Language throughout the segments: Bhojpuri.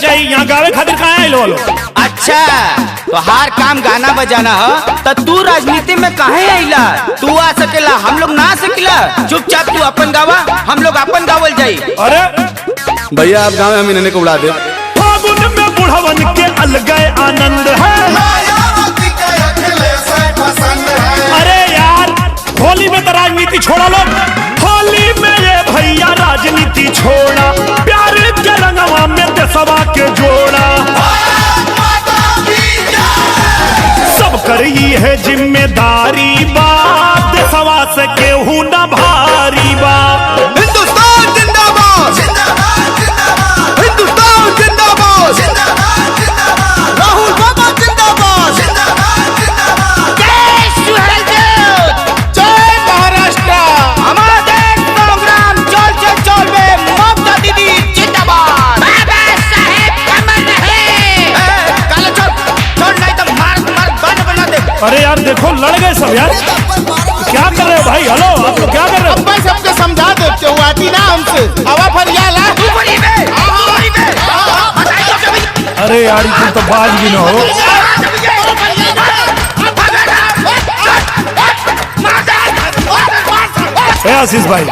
चाहिए यहाँ गावे खातिर कहाँ आए लो। अच्छा तो हर काम गाना बजाना है तो तू राजनीति में काहे आइला? तू आ सकेला हम लोग ना सकेला? चुपचाप तू अपन गावा, हम लोग अपन गावल जाई। अरे भैया आप गाँव हम इन्हें को उड़ा दे। फागुन में बुढ़वन के अलग आनंद है। अरे यार होली में तो राजनीति छोड़ा लो, होली में ये भैया राजनीति छोड़ा, प्यार के रंगवा में देशवा के जोड़ा। सब करी है जिम्मेदारी बात, देशवा से केहू न भारी बा। हिंदुस्तान जिंदाबाद, हिंदुस्तान जिंदाबाद, राहुल बाबा जिंदाबाद, जय महाराष्ट्र, हमारा देश प्रोग्राम चल बे, ममता दीदी जिंदाबाद, बाबा साहेब अमर रहे। काला चल नहीं तो मार गाना बना दे। अरे यार देखो लड़ गए सब यार, क्या कर रहे हो भाई? हेलो आप लोग क्या कर रहे हो? मैं सबके समझा दे क्यों आती ना हमसे हवा फरियाला। अरे यार तुम तो बाज भी ना हो। आशीष भाई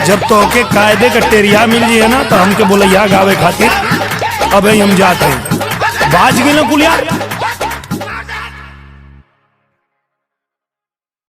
जब तो के कायदे का टेरिया मिल है ना तो हमके बोले यहाँ गावे खातिर, अब हम जाते हैं। बाज भी ना कुलिया।